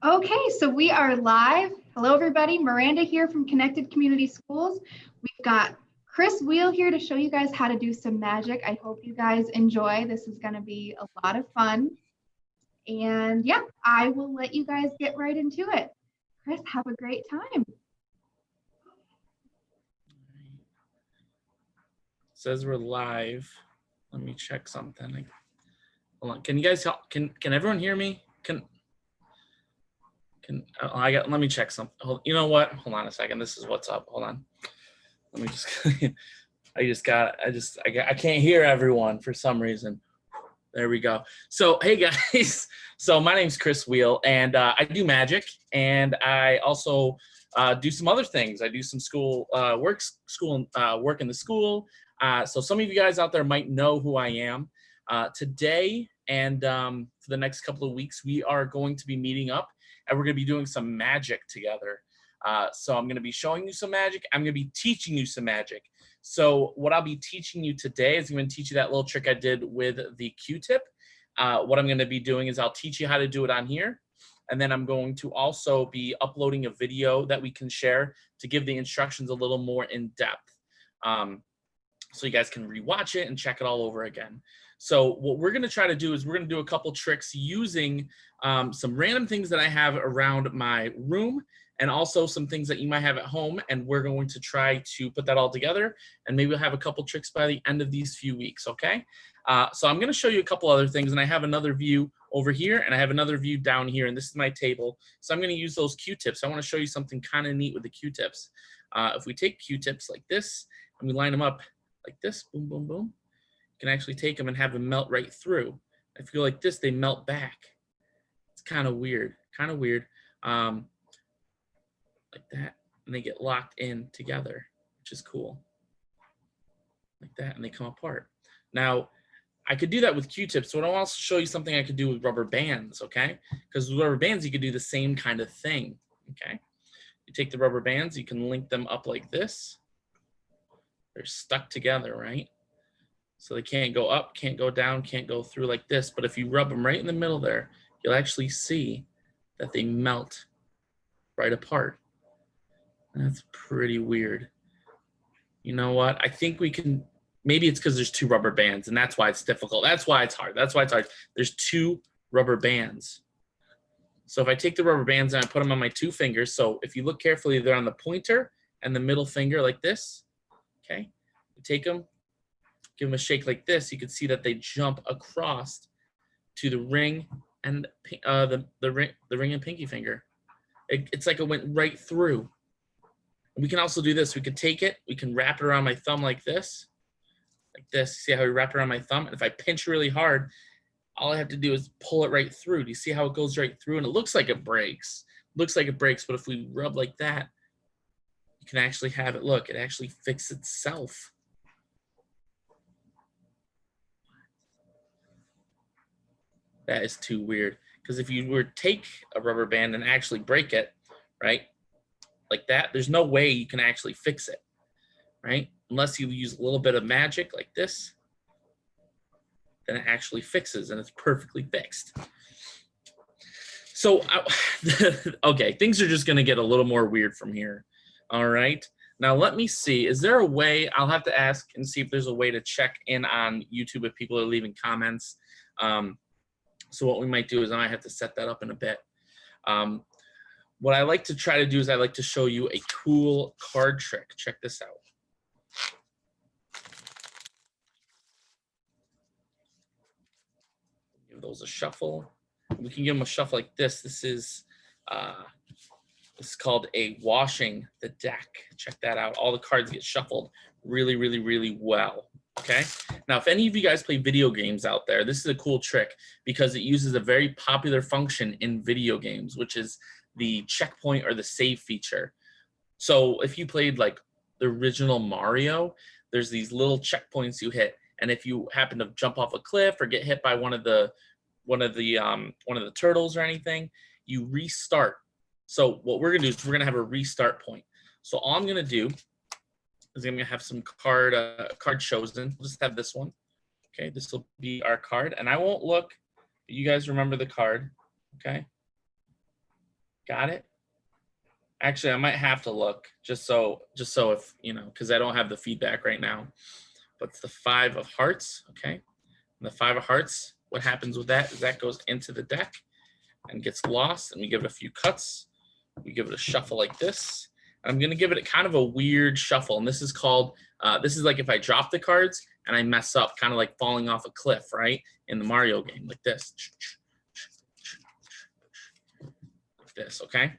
Okay, so we are live. Hello, everybody. Miranda here from Connected Community Schools. We've got Chris Wheel here to show you guys how to do some magic. I hope you guys enjoy. This is going to be a lot of fun. And yeah, I will let you guys get right into it. Chris, have a great time. Says we're live. Let me check something. Hold on. Can you guys help? Can everyone hear me? Let me check something. You know what? Hold on a second. This is what's up. Hold on. Let me just I can't hear everyone for some reason. There we go. So, hey guys. So my name's Chris Wheel, and I do magic, and I also do some other things. I do some school work in the school. So some of you guys out there might know who I am. Today and for the next couple of weeks, we are going to be meeting up, and we're going to be doing some magic together. So I'm going to be showing you some magic. I'm going to be teaching you some magic. So what I'll be teaching you today is I'm going to teach you that little trick I did with the Q-tip. What I'm going to be doing is I'll teach you how to do it on here. And then I'm going to also be uploading a video that we can share to give the instructions a little more in depth. So you guys can rewatch it and check it all over again. So what we're going to try to do is we're going to do a couple tricks using some random things that I have around my room, and also some things that you might have at home, and we're going to try to put that all together, and maybe we'll have a couple tricks by the end of these few weeks, okay? So I'm going to show you a couple other things, and I have another view over here, and I have another view down here, and this is my table. So I'm going to use those Q-tips. I want to show you something kind of neat with the Q-tips. If we take Q-tips like this, and we line them up like this, boom, boom, boom, you can actually take them and have them melt right through. I feel like this, they melt back. It's kind of weird, like that, and they get locked in together, which is cool, like that, and they come apart. Now, I could do that with Q-tips, so I want to show you something I could do with rubber bands, okay? Because with rubber bands, you could do the same kind of thing, okay? You take the rubber bands, you can link them up like this. They're stuck together, right? So they can't go up, can't go down, can't go through like this, but if you rub them right in the middle there, you'll actually see that they melt right apart. That's pretty weird. You know what? I think we can, maybe it's because there's two rubber bands, and that's why it's difficult. That's why it's hard. There's two rubber bands. So if I take the rubber bands and I put them on my two fingers, so if you look carefully, they're on the pointer and the middle finger like this, okay? You take them, give them a shake like this, you can see that they jump across to the ring and the ring and pinky finger. It's like it went right through. We can also do this. We could take it, we can wrap it around my thumb like this. See how we wrap it around my thumb? And if I pinch really hard, all I have to do is pull it right through. Do you see how it goes right through? And it looks like it breaks. But if we rub like that, you can actually have it, look, it actually fixes itself. That is too weird. Because if you were to take a rubber band and actually break it, right, like that, there's no way you can actually fix it, right? Unless you use a little bit of magic like this, then it actually fixes and it's perfectly fixed. So, okay, things are just gonna get a little more weird from here. All right, now let me see, is there a way, I'll have to ask and see if there's a way to check in on YouTube if people are leaving comments. So what we might do is I might have to set that up in a bit. What I like to try to do is I like to show you a cool card trick. Check this out. Give those a shuffle. We can give them a shuffle like this. This is called a washing the deck. Check that out. All the cards get shuffled really, really, really well. Okay. Now, if any of you guys play video games out there, this is a cool trick because it uses a very popular function in video games, which is the checkpoint or the save feature. So if you played like the original Mario, there's these little checkpoints you hit, and if you happen to jump off a cliff or get hit by one of the turtles or anything, you restart. So what we're gonna do is we're gonna have a restart point. So all I'm gonna do is I'm gonna have some card chosen. We'll just have this one. Okay, this will be our card, and I won't look. But you guys remember the card, okay? Got it? Actually, I might have to look just so if, you know, because I don't have the feedback right now. But it's the 5 of hearts, okay? And the 5 of hearts, what happens with that is that goes into the deck and gets lost, and we give it a few cuts. We give it a shuffle like this. And I'm gonna give it kind of a weird shuffle, and this is called, this is like if I drop the cards and I mess up, kind of like falling off a cliff, right? In the Mario game, like this. Like this, okay?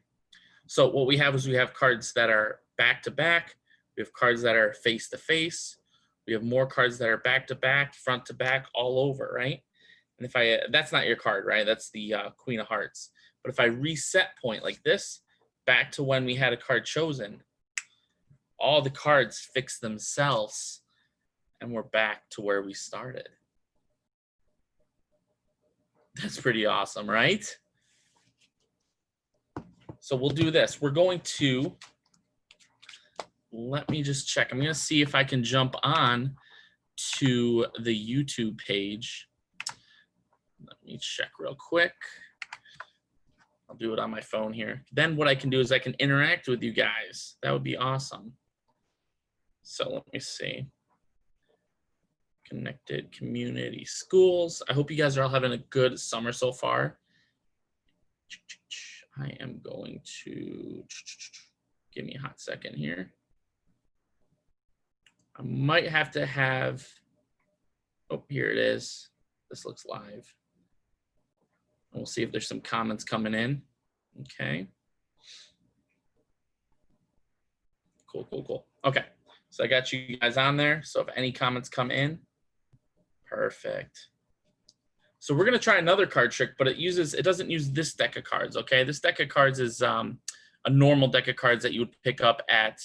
So what we have is we have cards that are back to back. We have cards that are face to face. We have more cards that are back to back, front to back, all over, right? And if I, that's not your card, right? That's the Queen of Hearts. But if I reset point like this, back to when we had a card chosen, all the cards fix themselves and we're back to where we started. That's pretty awesome, right? So we'll do this. We're going to, let me just check. I'm going to see if I can jump on to the YouTube page. Let me check real quick. I'll do it on my phone here. Then what I can do is I can interact with you guys. That would be awesome. So let me see. Connected Community Schools. I hope you guys are all having a good summer so far. I am going to, give me a hot second here. I might have to have, oh, here it is. This looks live. We'll see if there's some comments coming in. Okay. Cool, cool, cool. Okay, so I got you guys on there. So if any comments come in, perfect. So we're gonna try another card trick, but it doesn't use this deck of cards, okay? This deck of cards is a normal deck of cards that you would pick up at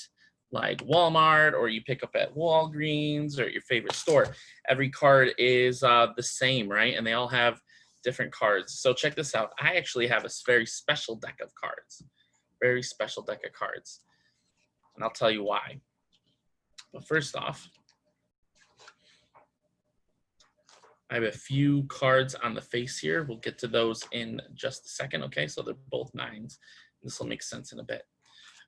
like Walmart, or you pick up at Walgreens, or your favorite store. Every card is the same, right? And they all have different cards. So check this out. I actually have a very special deck of cards. Very special deck of cards. And I'll tell you why. But first off, I have a few cards on the face here. We'll get to those in just a second, okay? So they're both 9s. This will make sense in a bit.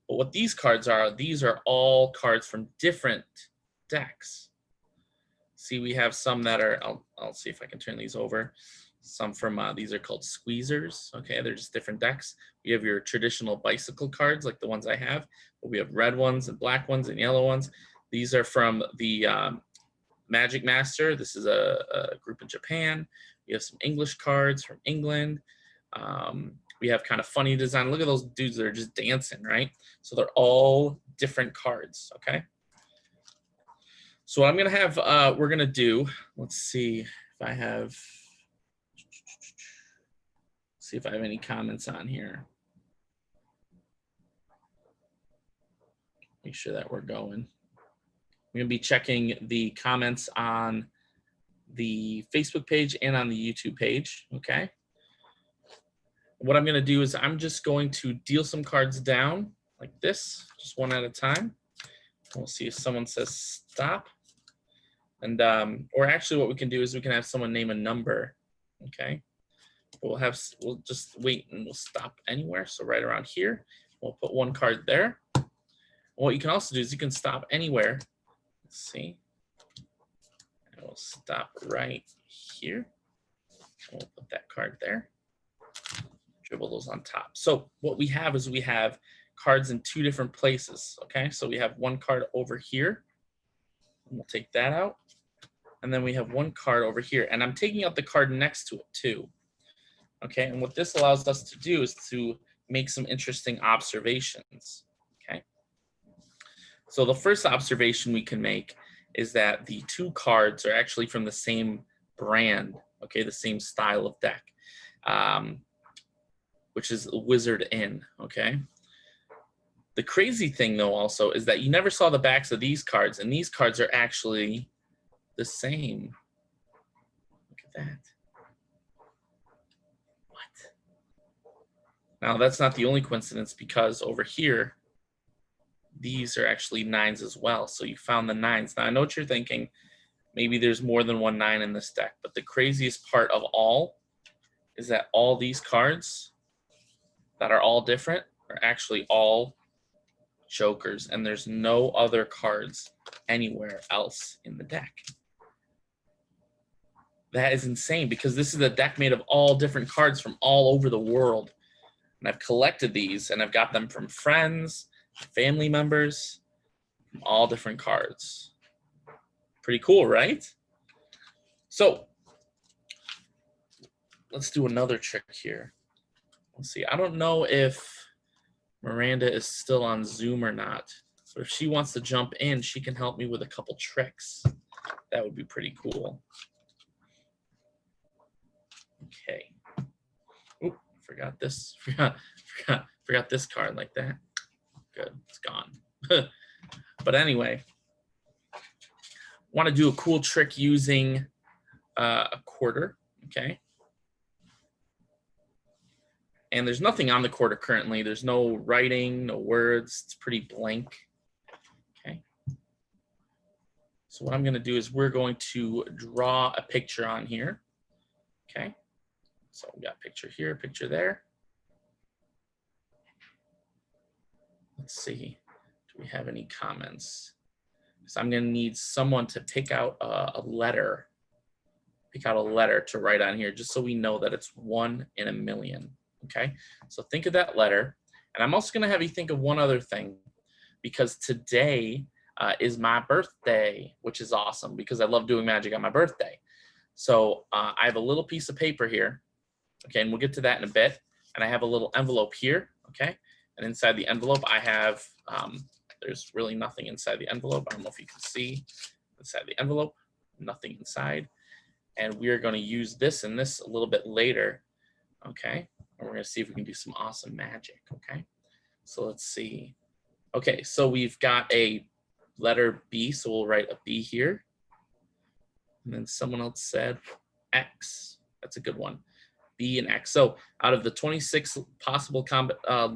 But what these cards are, these are all cards from different decks. See, we have some that are, I'll see if I can turn these over. Some from, these are called squeezers, okay? They're just different decks. We have your traditional bicycle cards, like the ones I have, but we have red ones and black ones and yellow ones. These are from the Magic Master. This is a group in Japan. We have some English cards from England. We have kind of funny design. Look at those dudes that are just dancing, right? So they're all different cards, okay? So what I'm gonna have, we're gonna do, let's see if I have, see if I have any comments on here. Make sure that we're going. I'm gonna be checking the comments on the Facebook page and on the YouTube page, okay? What I'm gonna do is I'm just going to deal some cards down like this, just one at a time. We'll see if someone says stop. And, or actually what we can do is we can have someone name a number, okay? We'll just wait and we'll stop anywhere. So right around here, we'll put one card there. What you can also do is you can stop anywhere. Let's see. And we'll stop right here. We'll put that card there. Dribble those on top. So what we have is we have cards in 2 different places, okay? So we have one card over here. And we'll take that out. And then we have one card over here. And I'm taking out the card next to it too. Okay, and what this allows us to do is to make some interesting observations, okay? So the first observation we can make is that the 2 cards are actually from the same brand, okay, the same style of deck, which is Wizard Inn, okay? The crazy thing though also is that you never saw the backs of these cards, and these cards are actually the same. Look at that. Now, that's not the only coincidence, because over here, these are actually 9s as well. So you found the 9s. Now, I know what you're thinking. Maybe there's more than one 9 in this deck. But the craziest part of all is that all these cards, that are all different are actually all jokers, and there's no other cards anywhere else in the deck. That is insane, because this is a deck made of all different cards from all over the world. And I've collected these, and I've got them from friends, family members, from all different cards. Pretty cool, right? So let's do another trick here. Let's see. I don't know if Miranda is still on Zoom or not, but if she wants to jump in, she can help me with a couple tricks. That would be pretty cool. Okay. Oop, forgot this. Forgot this card like that. Good, it's gone. But anyway, want to do a cool trick using a quarter, okay? And there's nothing on the quarter currently. There's no writing, no words. It's pretty blank, okay? So what I'm going to do is we're going to draw a picture on here, okay? So we got a picture here, picture there. Let's see, do we have any comments? So I'm going to need someone to pick out a letter. Pick out a letter to write on here, just so we know that it's 1 in a million. Okay, so think of that letter. And I'm also going to have you think of one other thing, because today is my birthday, which is awesome because I love doing magic on my birthday. So I have a little piece of paper here. Okay, and we'll get to that in a bit. And I have a little envelope here. Okay, and inside the envelope, I have, there's really nothing inside the envelope. I don't know if you can see inside the envelope, nothing inside. And we are going to use this and this a little bit later. Okay, and we're going to see if we can do some awesome magic. Okay, so let's see. Okay, so we've got a letter B, so we'll write a B here. And then someone else said X. That's a good one. B and X. So out of the 26 possible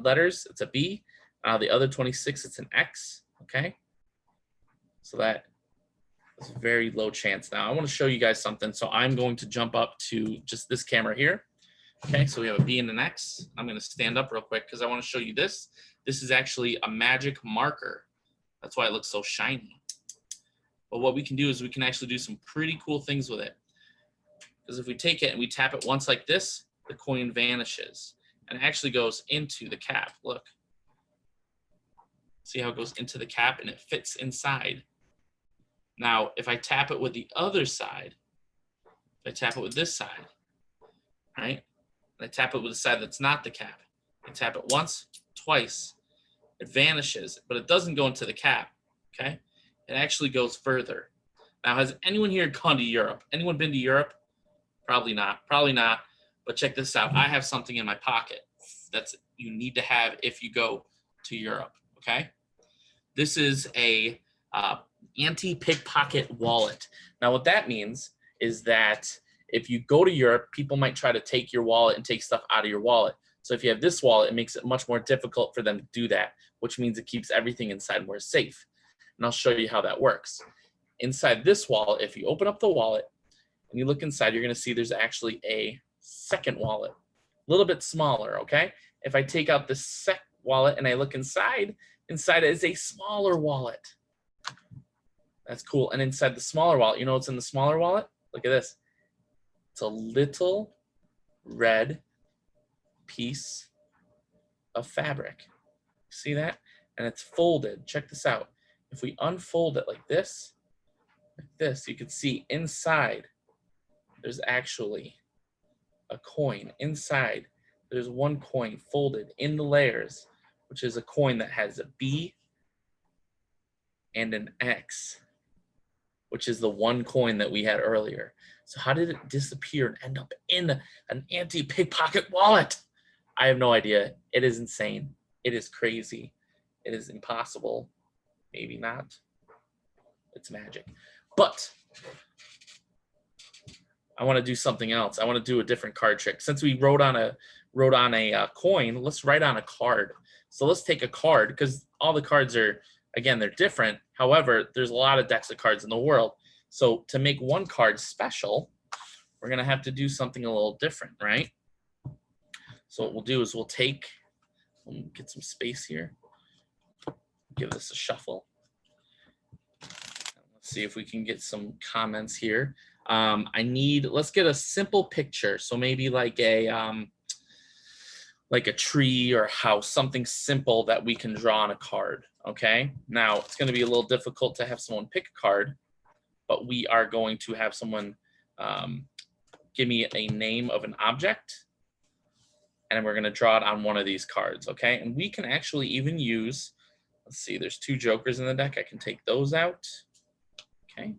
letters, it's a B. Out of the other 26, it's an X. Okay, so that is a very low chance. Now I want to show you guys something. So I'm going to jump up to just this camera here. Okay, so we have a B and an X. I'm going to stand up real quick because I want to show you this. This is actually a magic marker. That's why it looks so shiny. But what we can do is we can actually do some pretty cool things with it. Because if we take it and we tap it once like this, the coin vanishes. And it actually goes into the cap. Look. See how it goes into the cap and it fits inside. Now, if I tap it with the other side, if I tap it with this side, right? And I tap it with the side that's not the cap. I tap it once, twice, it vanishes, but it doesn't go into the cap, okay? It actually goes further. Now, has anyone here gone to Europe? Anyone been to Europe? Probably not, but check this out. I have something in my pocket that's you need to have if you go to Europe, okay? This is a anti-pickpocket wallet. Now, what that means is that if you go to Europe, people might try to take your wallet and take stuff out of your wallet. So if you have this wallet, it makes it much more difficult for them to do that, which means it keeps everything inside more safe. And I'll show you how that works. Inside this wallet, if you open up the wallet and you look inside, you're going to see there's actually a second wallet, a little bit smaller, okay? If I take out the second wallet and I look inside, inside is a smaller wallet. That's cool. And inside the smaller wallet, you know what's in the smaller wallet? Look at this. It's a little red piece of fabric. See that? And it's folded. Check this out. If we unfold it like this, you can see inside there's actually a coin. Inside there's one coin folded in the layers, which is a coin that has a B and an X, which is the one coin that we had earlier. So how did it disappear and end up in an anti-pickpocket wallet? I have no idea. It is insane. It is crazy. It is impossible. Maybe not. It's magic. But I want to do something else. I want to do a different card trick. Since we wrote on a coin, let's write on a card. So let's take a card, because all the cards are, again, they're different. However, there's a lot of decks of cards in the world. So to make one card special, we're going to have to do something a little different, right? So what we'll do is we'll take Get some space here. Give this a shuffle. Let's see if we can get some comments here. Let's get a simple picture. So maybe like a tree or a house, something simple that we can draw on a card, okay? Now, it's gonna be a little difficult to have someone pick a card, but we are going to have someone give me a name of an object, and we're gonna draw it on one of these cards, okay? And we can actually even use, let's see, there's 2 jokers in the deck. I can take those out, okay?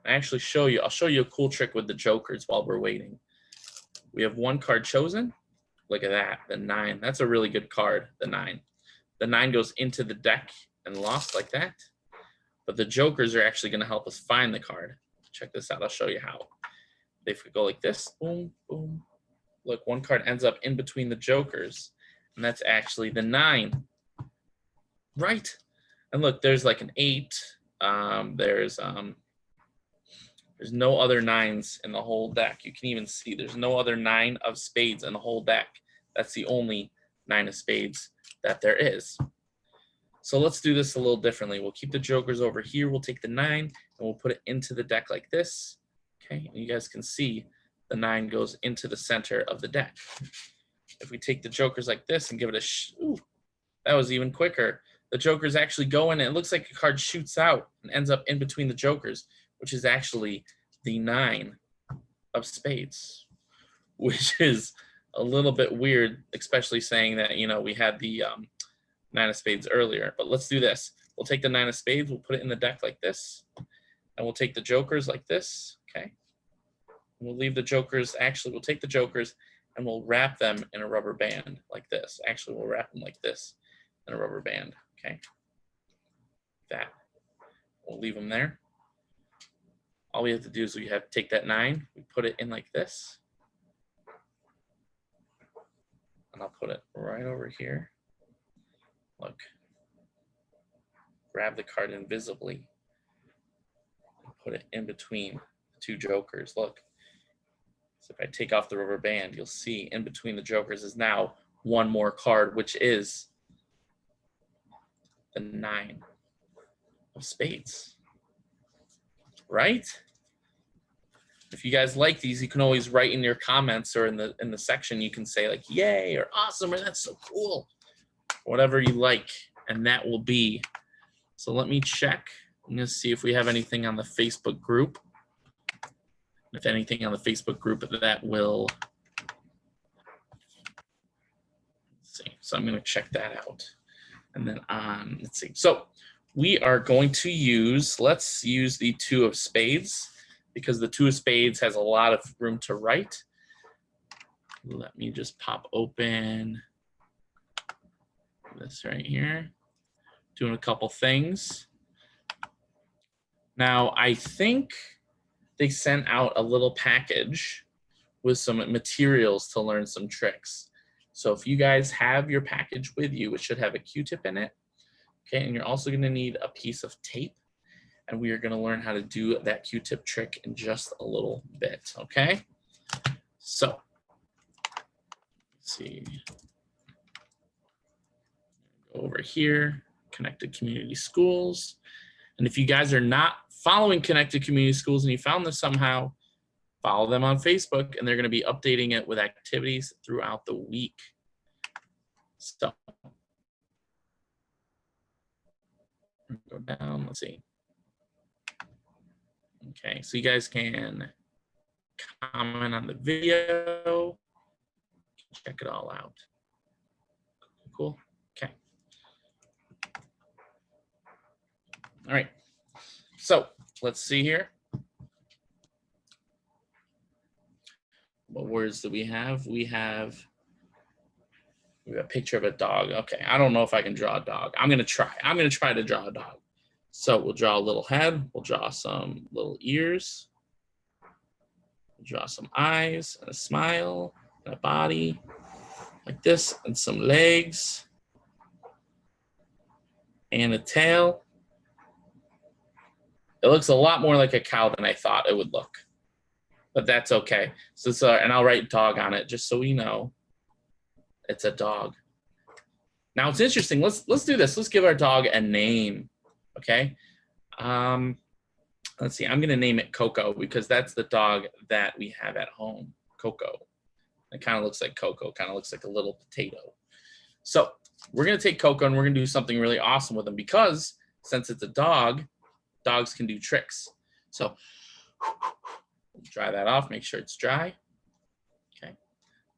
I'll show you a cool trick with the jokers while we're waiting. We have 1 card chosen. Look at that, the 9. That's a really good card, the 9. The 9 goes into the deck and lost like that. But the jokers are actually gonna help us find the card. Check this out, I'll show you how. If we go like this, boom, boom. Look, 1 card ends up in between the jokers, and that's actually the 9, right? And look, there's like an 8. There's no other 9s in the whole deck. You can even see there's no other 9 of spades in the whole deck. That's the only 9 of spades that there is. So let's do this a little differently. We'll keep the jokers over here. We'll take the 9 and we'll put it into the deck like this. Okay, and you guys can see the 9 goes into the center of the deck. If we take the jokers like this and give it a ooh, that was even quicker. The jokers actually go in and it looks like a card shoots out and ends up in between the jokers, which is actually the 9 of spades, which is a little bit weird, especially saying that, you know, we had the 9 of spades earlier. But let's do this. We'll take the 9 of spades, we'll put it in the deck like this, and we'll take the jokers like this, okay? We'll leave the jokers, actually, we'll take the jokers and we'll wrap them in a rubber band like this. Actually, we'll wrap them like this in a rubber band, okay? That. We'll leave them there. All we have to do is we have to take that 9, we put it in like this. And I'll put it right over here. Look. Grab the card invisibly. And put it in between the 2 jokers. Look. So if I take off the rubber band, you'll see in between the jokers is now 1 more card, which is the 9 of spades. Right? If you guys like these, you can always write in your comments or in the section, you can say like, yay, or awesome, or that's so cool. Whatever you like, and that will be. So let me check. I'm gonna see if we have anything on the Facebook group. If anything on the Facebook group that will, let's see. So I'm gonna check that out. And then let's see. So we are going to use, let's use the 2 of spades because the 2 of spades has a lot of room to write. Let me just pop open this right here. Doing a couple things. Now, I think they sent out a little package with some materials to learn some tricks. So if you guys have your package with you, it should have a Q-tip in it. Okay, and you're also gonna need a piece of tape, and we are gonna learn how to do that Q-tip trick in just a little bit, okay? So, let's see. Go over here, Connected Community Schools. And if you guys are not following Connected Community Schools and you found this somehow, follow them on Facebook, and they're gonna be updating it with activities throughout the week. So, go down, let's see. Okay, so you guys can comment on the video, check it all out. Cool, okay. All right, so let's see here. What words do we have? We have a picture of a dog. Okay, I don't know if I can draw a dog. I'm gonna try to draw a dog. So we'll draw a little head, we'll draw some little ears, we'll draw some eyes, and a smile, and a body, like this, and some legs, and a tail. It looks a lot more like a cow than I thought it would look, but that's okay. So, and I'll write dog on it just so we know. It's a dog. Now it's interesting. Let's do this. Let's give our dog a name. Okay. Let's see. I'm gonna name it Coco because that's the dog that we have at home. Coco. It kind of looks like Coco. Kind of looks like a little potato. So we're gonna take Coco and we're gonna do something really awesome with him because since it's a dog, dogs can do tricks. So dry that off. Make sure it's dry. Okay.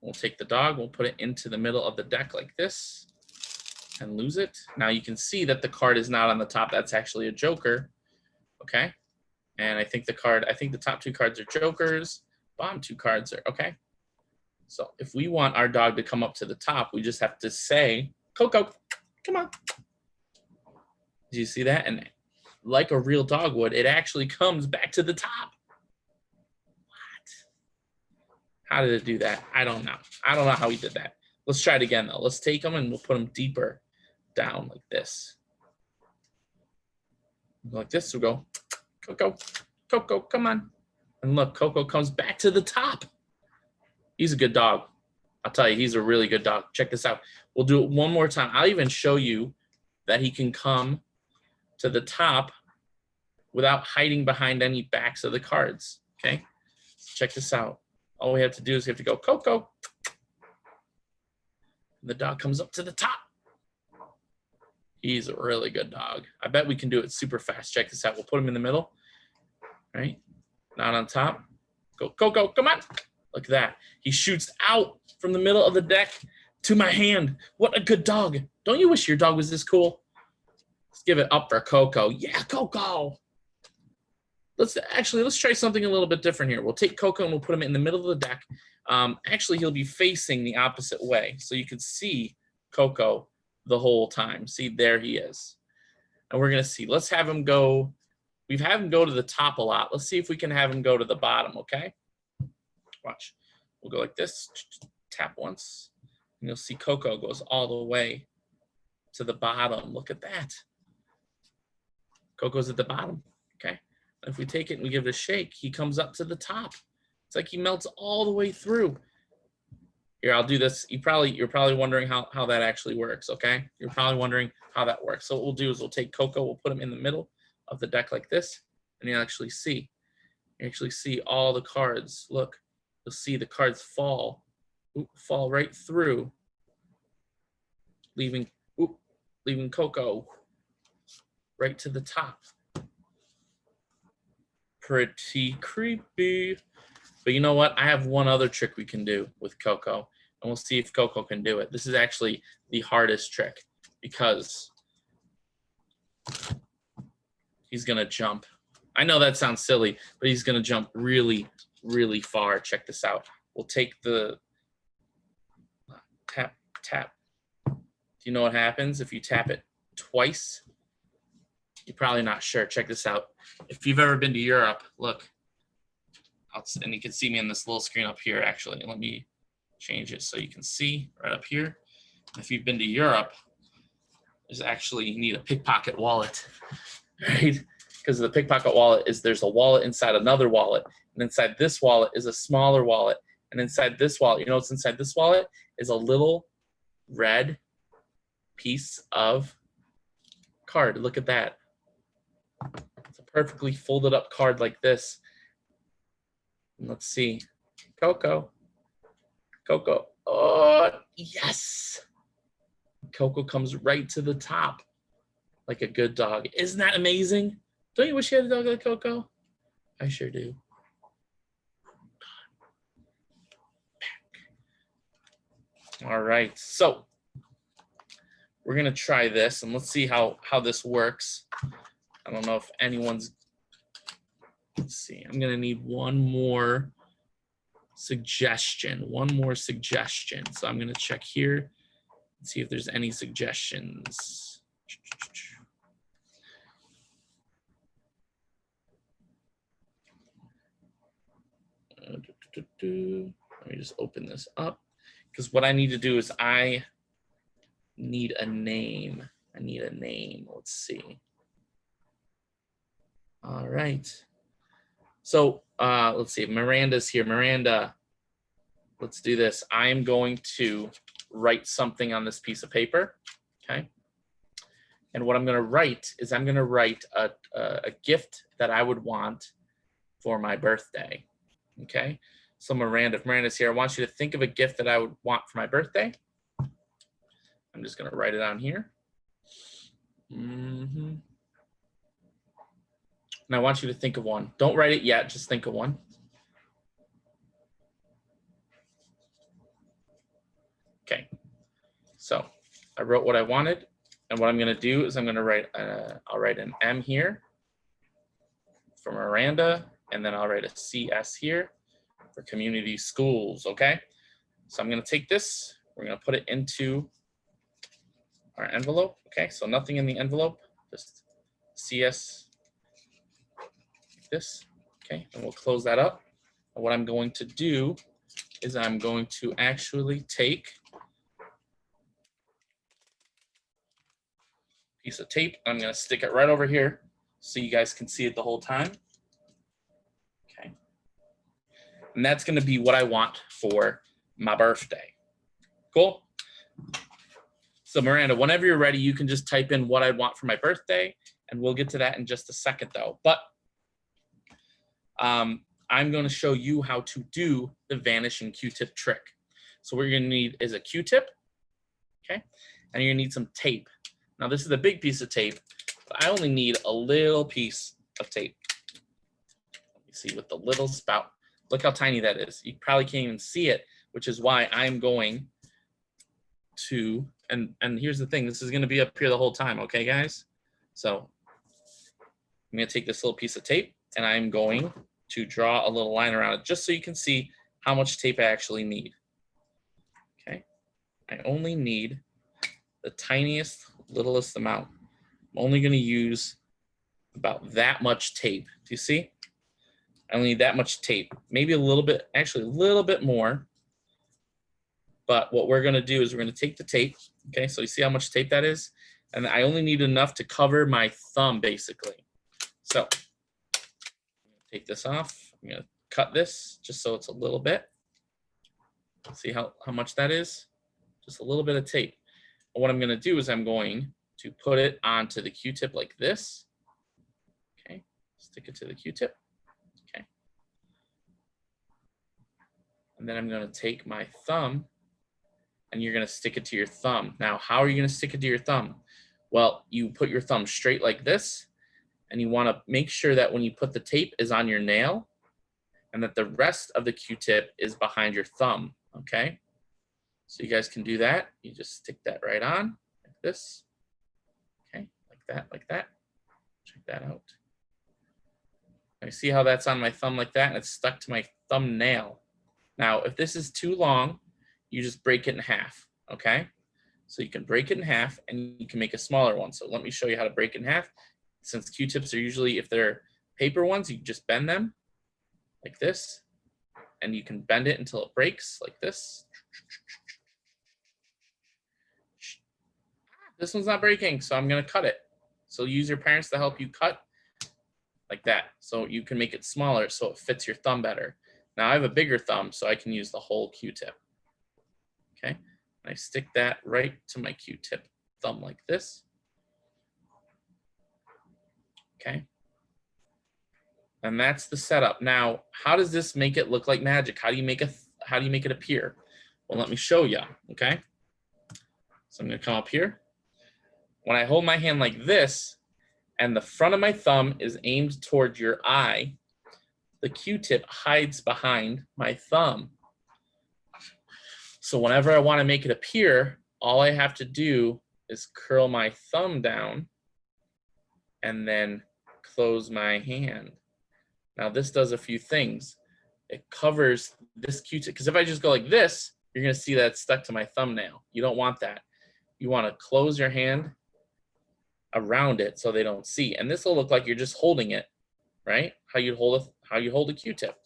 We'll take the dog. We'll put it into the middle of the deck like this. And lose it. Now you can see that the card is not on the top. That's actually a joker. Okay. And I think the top 2 cards are jokers. Bottom 2 cards are okay. So if we want our dog to come up to the top, we just have to say, Coco, come on. Do you see that? And like a real dog would, it actually comes back to the top. What? How did it do that? I don't know. I don't know how he did that. Let's try it again though. Let's take him and we'll put him deeper down like this. Like this, we'll go, Coco, Coco, come on. And look, Coco comes back to the top. He's a good dog. I'll tell you, he's a really good dog. Check this out. We'll do it one more time. I'll even show you that he can come to the top without hiding behind any backs of the cards, okay? Check this out. All we have to do is we have to go, Coco. And the dog comes up to the top. He's a really good dog. I bet we can do it super fast. Check this out. We'll put him in the middle, right? Not on top. Go, Coco, come on. Look at that. He shoots out from the middle of the deck to my hand. What a good dog. Don't you wish your dog was this cool? Let's give it up for Coco. Yeah, Coco. Let's try something a little bit different here. We'll take Coco and we'll put him in the middle of the deck. Actually, he'll be facing the opposite way. So you can see Coco the whole time. See, there he is. And we're going to see. Let's have him go. We've had him go to the top a lot. Let's see if we can have him go to the bottom, okay? Watch. We'll go like this. Tap once. And you'll see Coco goes all the way to the bottom. Look at that. Coco's at the bottom, okay? If we take it and we give it a shake, he comes up to the top. It's like he melts all the way through. Here, I'll do this. You're probably wondering how that actually works, okay? You're probably wondering how that works. So what we'll do is we'll take Coco, we'll put him in the middle of the deck like this, and you'll actually see. You actually see all the cards. Look, you'll see the cards fall right through, leaving Coco right to the top. Pretty creepy. But you know what? I have one other trick we can do with Coco, and we'll see if Coco can do it. This is actually the hardest trick because he's going to jump. I know that sounds silly, but he's going to jump really, really far. Check this out. We'll take the tap. Do you know what happens if you tap it twice? You're probably not sure. Check this out. If you've ever been to Europe, look. And you can see me on this little screen up here, actually. Let me change it so you can see right up here. If you've been to Europe, there's actually, you need a pickpocket wallet, right? Because the pickpocket wallet is, there's a wallet inside another wallet. And inside this wallet is a smaller wallet. And inside this wallet, you know what's inside this wallet? Is a little red piece of card. Look at that. It's a perfectly folded up card like this. Let's see. Coco. Oh, yes. Coco comes right to the top like a good dog. Isn't that amazing? Don't you wish you had a dog like Coco? I sure do. All right. So we're going to try this and let's see how this works. I don't know if anyone's. Let's see, I'm gonna need one more suggestion. So I'm gonna check here and see if there's any suggestions. Let me just open this up because what I need to do is I need a name. Let's see. All right. So let's see, Miranda's here. Miranda, let's do this. I am going to write something on this piece of paper, okay? And what I'm gonna write is I'm gonna write a gift that I would want for my birthday, okay? So Miranda, if Miranda's here, I want you to think of a gift that I would want for my birthday. I'm just gonna write it on here. And I want you to think of one. Don't write it yet, just think of one. Okay, so I wrote what I wanted, and what I'm gonna do is I'm gonna write, I'll write an M here for Miranda, and then I'll write a CS here for community schools, okay? So I'm gonna take this, we're gonna put it into our envelope, okay? So nothing in the envelope, just CS like this, okay? And we'll close that up. And what I'm going to do is I'm going to actually take a piece of tape, I'm gonna stick it right over here so you guys can see it the whole time. Okay. And that's gonna be what I want for my birthday. Cool? So Miranda, whenever you're ready, you can just type in what I want for my birthday, and we'll get to that in just a second though. But I'm going to show you how to do the vanishing Q-tip trick. So what you're going to need is a Q-tip, okay? And you're going to need some tape. Now this is a big piece of tape, but I only need a little piece of tape. Let me see, with the little spout. Look how tiny that is. You probably can't even see it, which is why I'm going to, and here's the thing, this is going to be up here the whole time, okay guys? So I'm going to take this little piece of tape and I'm going to draw a little line around it just so you can see how much tape I actually need. Okay, I only need the tiniest, littlest amount. I'm only going to use about that much tape. Do you see? I only need that much tape, maybe a little bit, actually a little bit more. But what we're going to do is we're going to take the tape. Okay, so you see how much tape that is? And I only need enough to cover my thumb, basically. So take this off. I'm going to cut this just so it's a little bit. See how much that is? Just a little bit of tape. And what I'm going to do is I'm going to put it onto the Q-tip like this. Okay, stick it to the Q-tip. Okay. And then I'm going to take my thumb and you're going to stick it to your thumb. Now, how are you going to stick it to your thumb? Well, you put your thumb straight like this, and you want to make sure that when you put the tape is on your nail and that the rest of the Q-tip is behind your thumb, okay? So you guys can do that. You just stick that right on like this, okay? Like that. Check that out. I see how that's on my thumb like that, and it's stuck to my thumbnail. Now, if this is too long, you just break it in half, okay? So you can break it in half and you can make a smaller one. So let me show you how to break it in half. Since Q-tips are usually, if they're paper ones, you just bend them like this, and you can bend it until it breaks like this. This one's not breaking, so I'm gonna cut it. So use your parents to help you cut like that. So you can make it smaller so it fits your thumb better. Now I have a bigger thumb, so I can use the whole Q-tip. Okay, and I stick that right to my Q-tip thumb like this. Okay, and that's the setup. Now, how does this make it look like magic? How do you make it appear? Well, let me show you. Okay, so I'm gonna come up here. When I hold my hand like this, and the front of my thumb is aimed toward your eye, the Q-tip hides behind my thumb. So whenever I want to make it appear, all I have to do is curl my thumb down and then close my hand. Now this does a few things. It covers this Q-tip, because if I just go like this, you're going to see that it's stuck to my thumbnail. You don't want that. You want to close your hand around it so they don't see. And this will look like you're just holding it, right? How you hold a Q-tip.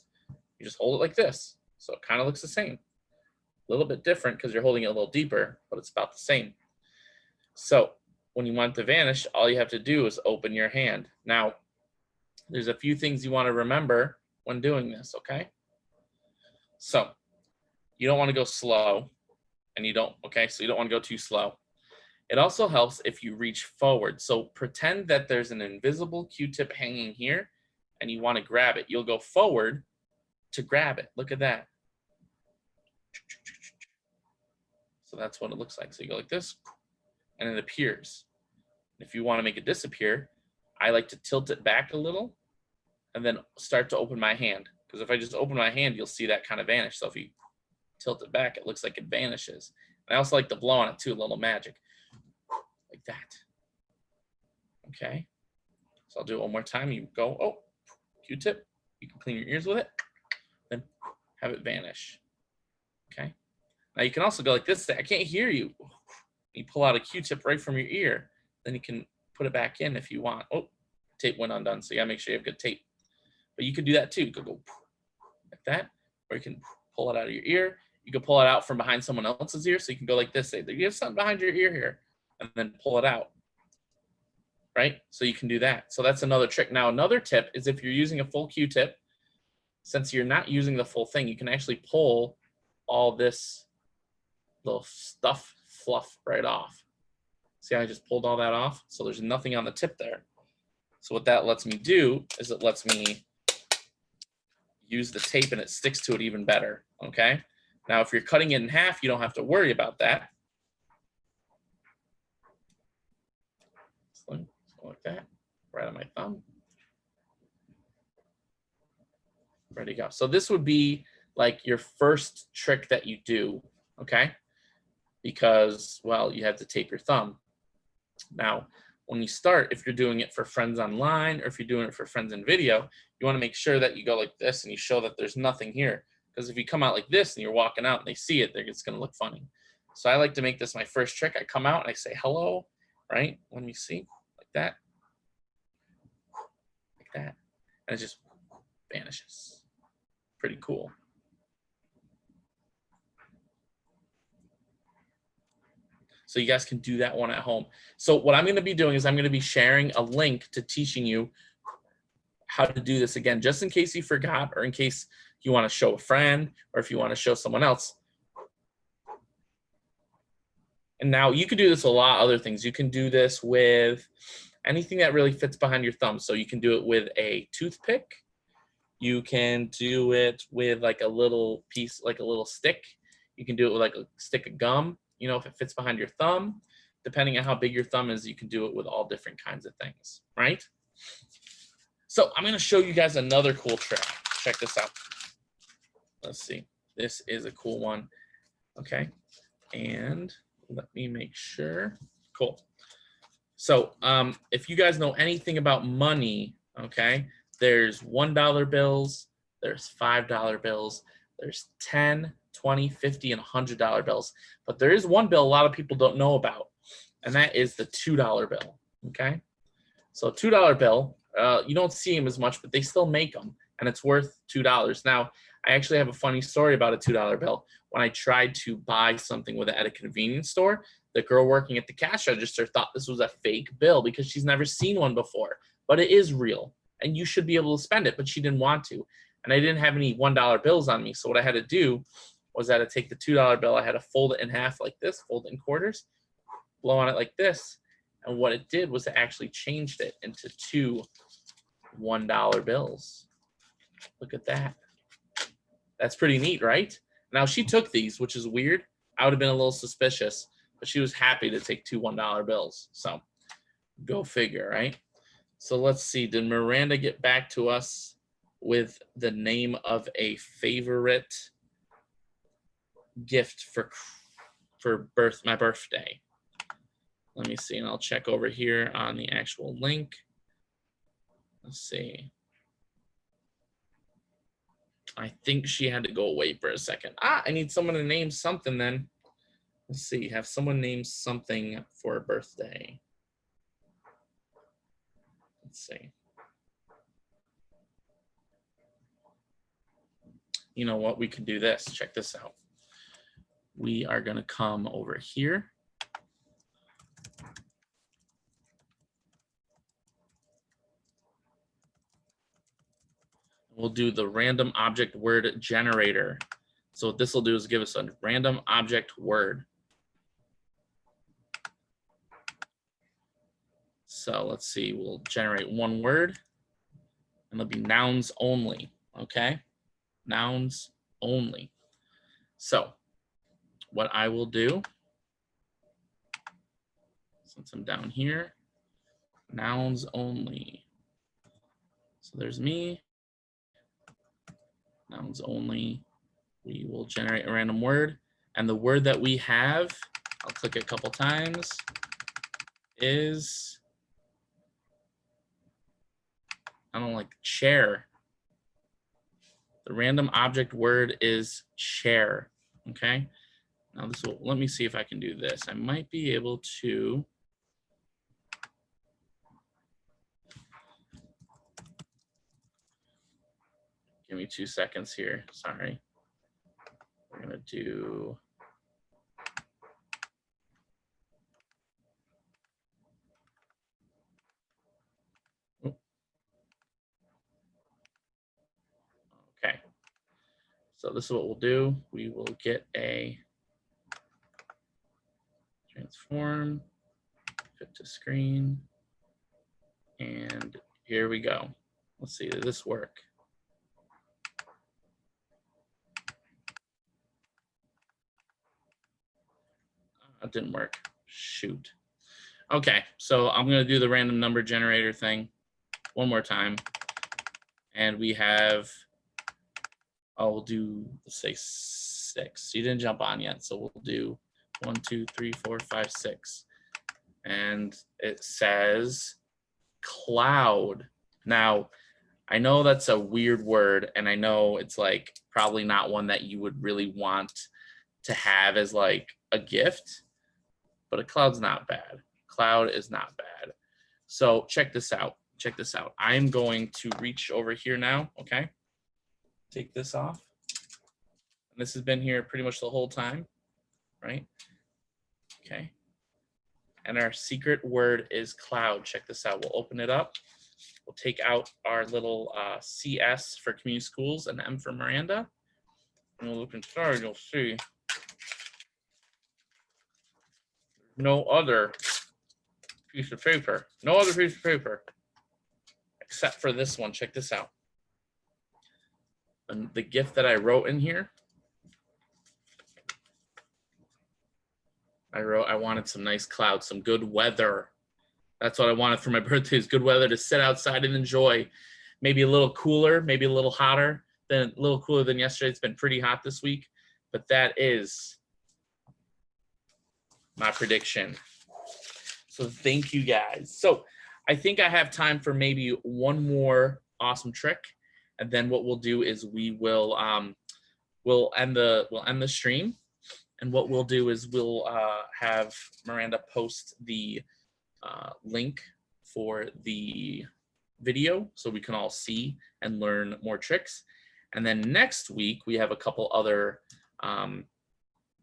You just hold it like this. So it kind of looks the same. A little bit different because you're holding it a little deeper, but it's about the same. So when you want it to vanish, all you have to do is open your hand. Now, there's a few things you want to remember when doing this, okay? So you don't want to go slow, and and you don't, okay, so you don't want to go too slow. It also helps if you reach forward. So pretend that there's an invisible Q-tip hanging here and you want to grab it. You'll go forward to grab it. Look at that. So that's what it looks like. So you go like this and it appears. If you want to make it disappear, I like to tilt it back a little and then start to open my hand. Because if I just open my hand, you'll see that kind of vanish. So if you tilt it back, it looks like it vanishes. And I also like to blow on it too, a little magic. Like that. Okay. So I'll do it one more time. You go, oh, Q-tip. You can clean your ears with it. Then have it vanish. Okay. Now you can also go like this. I can't hear you. You pull out a Q-tip right from your ear. Then you can put it back in if you want. Oh, tape went undone. So you gotta make sure you have good tape. But you could do that too. You could go like that. Or you can pull it out of your ear. You can pull it out from behind someone else's ear. So you can go like this. Say, you have something behind your ear here. And then pull it out. Right? So you can do that. So that's another trick. Now, another tip is if you're using a full Q-tip, since you're not using the full thing, you can actually pull all this little stuff, fluff right off. See how I just pulled all that off? So there's nothing on the tip there. So what that lets me do is it lets me use the tape and it sticks to it even better, okay? Now, if you're cutting it in half, you don't have to worry about that. So like that, right on my thumb. Ready to go. So this would be like your first trick that you do, okay? Because, well, you have to tape your thumb. Now, when you start, if you're doing it for friends online or if you're doing it for friends in video, you want to make sure that you go like this and you show that there's nothing here. Because if you come out like this and you're walking out and they see it, it's going to look funny. So I like to make this my first trick. I come out and I say hello, right? Let me see, like that. Like that. And it just vanishes. Pretty cool. So you guys can do that one at home. So what I'm going to be doing is I'm going to be sharing a link to teaching you how to do this again, just in case you forgot or in case you want to show a friend or if you want to show someone else. And now you could do this with a lot of other things. You can do this with anything that really fits behind your thumb. So you can do it with a toothpick. You can do it with like a little piece, like a little stick. You can do it with like a stick of gum. You know, if it fits behind your thumb, depending on how big your thumb is, you can do it with all different kinds of things, right? So I'm going to show you guys another cool trick. Check this out. Let's see. This is a cool one. Okay. And let me make sure. Cool. So if you guys know anything about money, okay, there's $1 bills, there's $5 bills, there's 10, 20, 50, and $100 bills. But there is one bill a lot of people don't know about, and that is the $2 bill, okay? So a $2 bill, you don't see them as much, but they still make them, and it's worth $2. Now, I actually have a funny story about a $2 bill. When I tried to buy something with it at a convenience store, the girl working at the cash register thought this was a fake bill because she's never seen one before, but it is real, and you should be able to spend it, but she didn't want to. And I didn't have any $1 bills on me, so what I had to do was I had to take the $2 bill, I had to fold it in half like this, fold it in quarters, blow on it like this, and what it did was it actually changed it into two $1 bills. Look at that. That's pretty neat, right? Now she took these, which is weird. I would have been a little suspicious, but she was happy to take two $1 bills. So go figure, right? So let's see, did Miranda get back to us with the name of a favorite gift for my birthday? Let me see, and I'll check over here on the actual link. Let's see. I think she had to go away for a second. I need someone to name something then. Let's see, have someone name something for a birthday. Let's see. You know what, we can do this. Check this out. We are gonna come over here. We'll do the random object word generator. So what this will do is give us a random object word. So let's see, we'll generate one word and it'll be nouns only, okay? Nouns only. So what I will do, since I'm down here, nouns only. So there's me, nouns only. We will generate a random word, and the word that we have, I'll click it a couple times, is, I don't like, chair. The random object word is chair, okay? Now this will, let me see if I can do this. I might be able to, give me 2 seconds here, sorry. We're gonna do, okay. So this is what we'll do. We will get a transform, fit to screen, and here we go. Let's see, did this work? That didn't work, shoot. Okay, so I'm gonna do the random number generator thing one more time. And we have, oh, we'll do, let's say 6. You didn't jump on yet, so we'll do 1, 2, 3, 4, 5, 6. And it says cloud. Now, I know that's a weird word, and I know it's like probably not one that you would really want to have as like a gift, but a cloud's not bad. Cloud is not bad. So check this out. Check this out. I'm going to reach over here now, okay? Take this off. And this has been here pretty much the whole time, right? Okay. And our secret word is cloud. Check this out. We'll open it up. We'll take out our little CS for community schools and M for Miranda. And we'll look inside, you'll see no other piece of paper. No other piece of paper. Except for this one. Check this out. And the gift that I wrote in here, I wanted some nice clouds, some good weather. That's what I wanted for my birthday, is good weather to sit outside and enjoy. Maybe a little cooler, maybe a little hotter, than a little cooler than yesterday. It's been pretty hot this week, but that is my prediction. So thank you guys. So I think I have time for maybe one more awesome trick, and then what we'll do is we will we'll end the stream, and what we'll do is we'll have Miranda post the link for the video so we can all see and learn more tricks. And then next week we have a couple other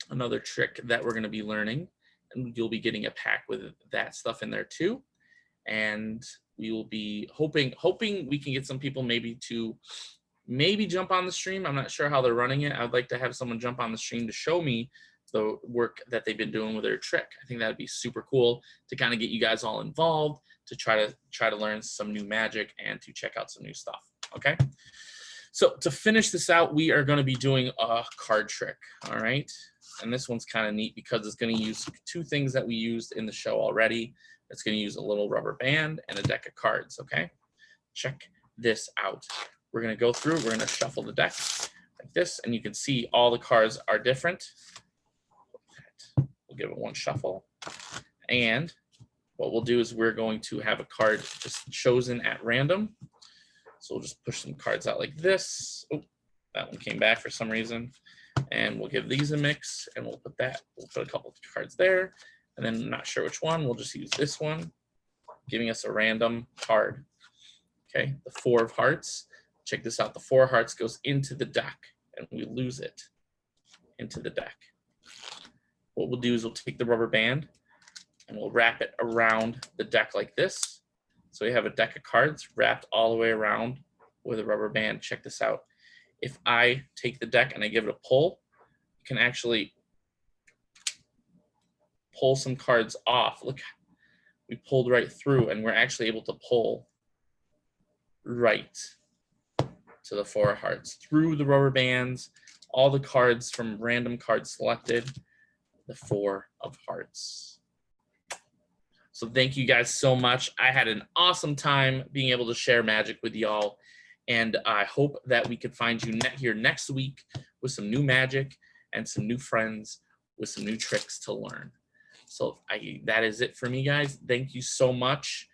another trick that we're going to be learning, and you'll be getting a pack with that stuff in there too. And we will be hoping we can get some people maybe to jump on the stream. I'm not sure how they're running it. I'd like to have someone jump on the stream to show me the work that they've been doing with their trick. I think that'd be super cool to kind of get you guys all involved, to try to learn some new magic and to check out some new stuff. Okay. So to finish this out, we are going to be doing a card trick. All right. And this one's kind of neat because it's going to use 2 things that we used in the show already. It's going to use a little rubber band and a deck of cards. Okay. Check this out. We're going to go through, we're going to shuffle the deck like this, and you can see all the cards are different. We'll give it one shuffle. And what we'll do is we're going to have a card just chosen at random. So we'll just push some cards out like this. Oh, that one came back for some reason. And we'll give these a mix, and we'll put a couple of cards there. And then I'm not sure which one, we'll just use this one, giving us a random card. Okay, the 4 of hearts. Check this out. The 4 of hearts goes into the deck, and we lose it into the deck. What we'll do is we'll take the rubber band and we'll wrap it around the deck like this. So we have a deck of cards wrapped all the way around with a rubber band. Check this out. If I take the deck and I give it a pull, you can actually pull some cards off. Look we pulled right through, and we're actually able to pull right to the 4 of hearts through the rubber bands, all the cards from random cards selected, the 4 of hearts. So thank you guys so much. I had an awesome time being able to share magic with y'all, and I hope that we could find you here next week with some new magic and some new friends with some new tricks to learn. So that is it for me, guys. Thank you so much.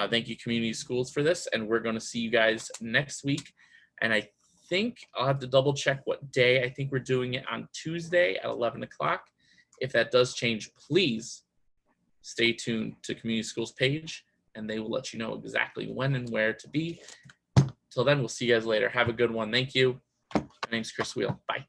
Thank you, Community Schools, for this, and we're going to see you guys next week. And I think I'll have to double check what day. I think we're doing it on Tuesday at 11 o'clock. If that does change, please stay tuned to Community Schools page, and they will let you know exactly when and where to be. Till then, we'll see you guys later. Have a good one. Thank you. My name's Chris Wheel. Bye.